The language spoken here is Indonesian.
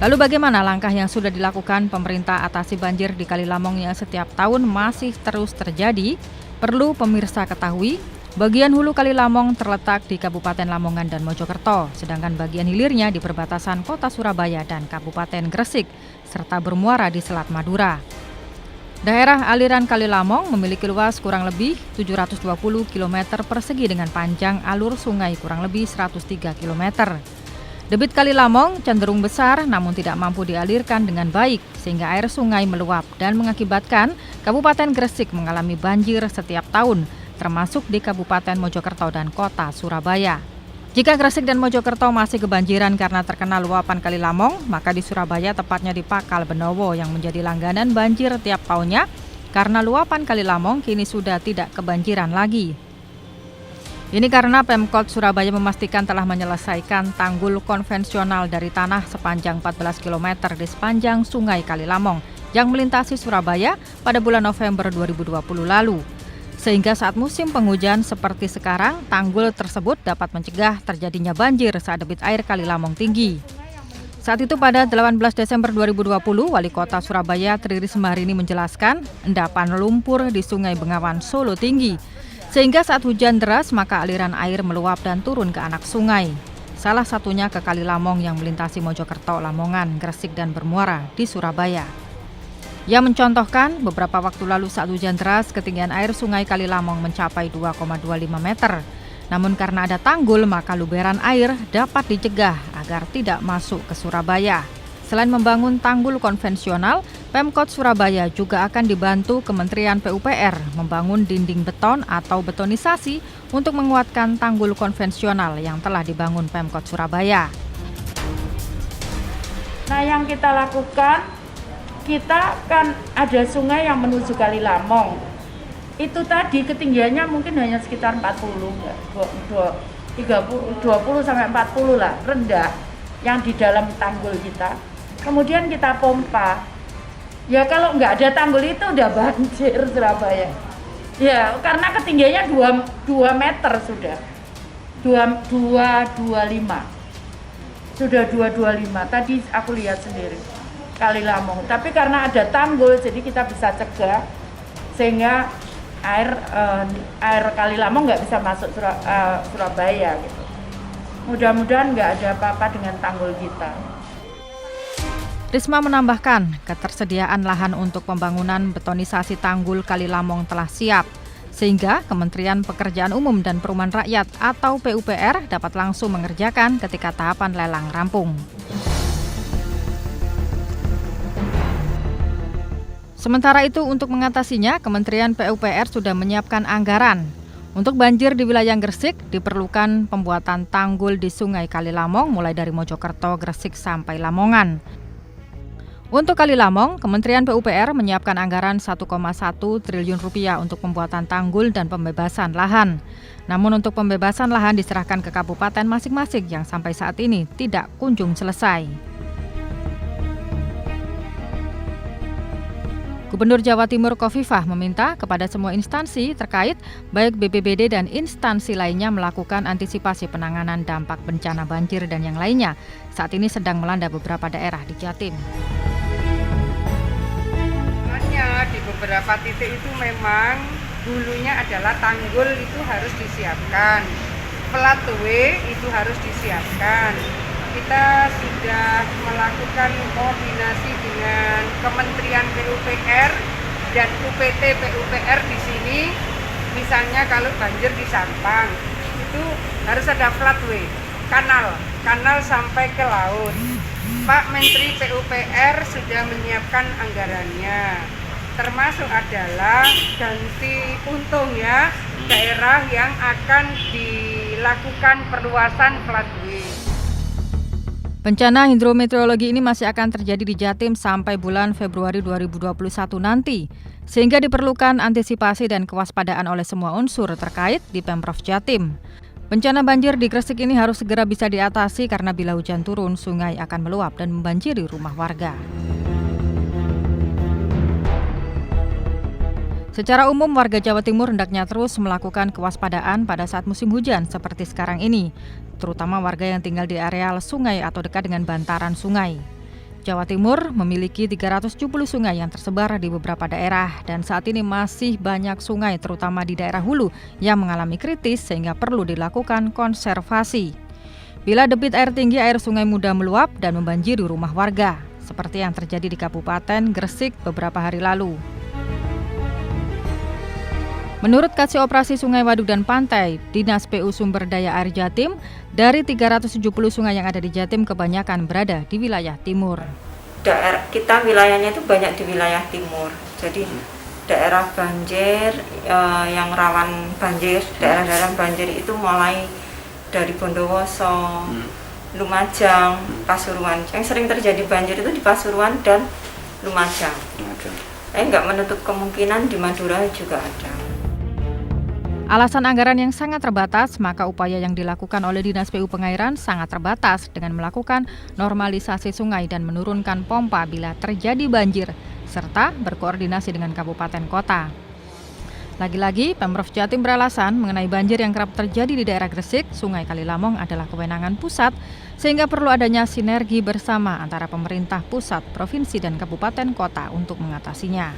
Lalu bagaimana langkah yang sudah dilakukan pemerintah atasi banjir di Kali Lamong yang setiap tahun masih terus terjadi? Perlu pemirsa ketahui, bagian hulu Kali Lamong terletak di Kabupaten Lamongan dan Mojokerto, sedangkan bagian hilirnya di perbatasan Kota Surabaya dan Kabupaten Gresik, serta bermuara di Selat Madura. Daerah aliran Kali Lamong memiliki luas kurang lebih 720 km persegi dengan panjang alur sungai kurang lebih 103 km. Debit Kali Lamong cenderung besar namun tidak mampu dialirkan dengan baik sehingga air sungai meluap dan mengakibatkan Kabupaten Gresik mengalami banjir setiap tahun, termasuk di Kabupaten Mojokerto dan Kota Surabaya. Jika Gresik dan Mojokerto masih kebanjiran karena terkena luapan Kali Lamong, maka di Surabaya tepatnya di Pakal Benowo yang menjadi langganan banjir tiap tahunnya karena luapan Kali Lamong kini sudah tidak kebanjiran lagi. Ini karena Pemkot Surabaya memastikan telah menyelesaikan tanggul konvensional dari tanah sepanjang 14 km di sepanjang Sungai Kali Lamong yang melintasi Surabaya pada bulan November 2020 lalu. Sehingga saat musim penghujan seperti sekarang, tanggul tersebut dapat mencegah terjadinya banjir saat debit air Kali Lamong tinggi. Saat itu pada 18 Desember 2020, Wali Kota Surabaya Tri Risma hari ini menjelaskan endapan lumpur di Sungai Bengawan Solo tinggi. Sehingga saat hujan deras maka aliran air meluap dan turun ke anak sungai. Salah satunya ke Kali Lamong yang melintasi Mojokerto, Lamongan, Gresik dan bermuara di Surabaya. Ia mencontohkan beberapa waktu lalu saat hujan deras ketinggian air sungai Kali Lamong mencapai 2,25 meter. Namun karena ada tanggul maka luberan air dapat dicegah agar tidak masuk ke Surabaya. Selain membangun tanggul konvensional, Pemkot Surabaya juga akan dibantu Kementerian PUPR membangun dinding beton atau betonisasi untuk menguatkan tanggul konvensional yang telah dibangun Pemkot Surabaya. Nah, yang kita lakukan, kita kan ada sungai yang menuju Kali Lamong. Itu tadi ketinggiannya mungkin hanya sekitar 20 sampai 40 lah, rendah yang di dalam tanggul kita. Kemudian kita pompa. Ya kalau nggak ada tanggul itu udah banjir Surabaya. Ya karena ketinggiannya 2 meter sudah. 225. Sudah 225. Tadi aku lihat sendiri Kali Lamong. Tapi karena ada tanggul jadi kita bisa cegah sehingga air Kali Lamong nggak bisa masuk Surabaya gitu. Mudah-mudahan nggak ada apa-apa dengan tanggul kita. Risma menambahkan, ketersediaan lahan untuk pembangunan betonisasi tanggul Kali Lamong telah siap, sehingga Kementerian Pekerjaan Umum dan Perumahan Rakyat atau PUPR dapat langsung mengerjakan ketika tahapan lelang rampung. Sementara itu, untuk mengatasinya, Kementerian PUPR sudah menyiapkan anggaran. Untuk banjir di wilayah Gresik, diperlukan pembuatan tanggul di Sungai Kali Lamong mulai dari Mojokerto, Gresik sampai Lamongan. Untuk Kali Lamong, Kementerian PUPR menyiapkan anggaran 1,1 triliun rupiah untuk pembuatan tanggul dan pembebasan lahan. Namun untuk pembebasan lahan diserahkan ke kabupaten masing-masing yang sampai saat ini tidak kunjung selesai. Gubernur Jawa Timur Khofifah meminta kepada semua instansi terkait, baik BPBD dan instansi lainnya melakukan antisipasi penanganan dampak bencana banjir dan yang lainnya. Saat ini sedang melanda beberapa daerah di Jatim. Di beberapa titik itu memang hulunya adalah tanggul itu harus disiapkan, flatway itu harus disiapkan. Kita sudah melakukan koordinasi dengan Kementerian PUPR dan UPT PUPR di sini. Misalnya kalau banjir di Sampang itu harus ada flatway, kanal sampai ke laut. Pak Menteri PUPR sudah menyiapkan anggarannya. Termasuk adalah ganti untung ya daerah yang akan dilakukan perluasan flatway. Bencana hidrometeorologi ini masih akan terjadi di Jatim sampai bulan Februari 2021 nanti, sehingga diperlukan antisipasi dan kewaspadaan oleh semua unsur terkait di Pemprov Jatim. Bencana banjir di Gresik ini harus segera bisa diatasi karena bila hujan turun, sungai akan meluap dan membanjiri rumah warga. Secara umum, warga Jawa Timur hendaknya terus melakukan kewaspadaan pada saat musim hujan seperti sekarang ini, terutama warga yang tinggal di areal sungai atau dekat dengan bantaran sungai. Jawa Timur memiliki 370 sungai yang tersebar di beberapa daerah dan saat ini masih banyak sungai terutama di daerah hulu yang mengalami kritis sehingga perlu dilakukan konservasi. Bila debit air tinggi, air sungai mudah meluap dan membanjiri rumah warga, seperti yang terjadi di Kabupaten Gresik beberapa hari lalu. Menurut Kasih Operasi Sungai Waduk dan Pantai, Dinas PU Sumber Daya Air Jatim, dari 370 sungai yang ada di Jatim kebanyakan berada di wilayah timur. Daerah kita wilayahnya itu banyak di wilayah timur. Jadi daerah banjir yang rawan banjir, daerah-daerah banjir itu mulai dari Bondowoso, Lumajang, Pasuruan. Yang sering terjadi banjir itu di Pasuruan dan Lumajang. Nggak menutup kemungkinan di Madura juga ada. Alasan anggaran yang sangat terbatas, maka upaya yang dilakukan oleh Dinas PU Pengairan sangat terbatas dengan melakukan normalisasi sungai dan menurunkan pompa bila terjadi banjir, serta berkoordinasi dengan kabupaten kota. Lagi-lagi, Pemprov Jatim beralasan mengenai banjir yang kerap terjadi di daerah Gresik, Sungai Kalilamong adalah kewenangan pusat, sehingga perlu adanya sinergi bersama antara pemerintah pusat, provinsi, dan kabupaten kota untuk mengatasinya.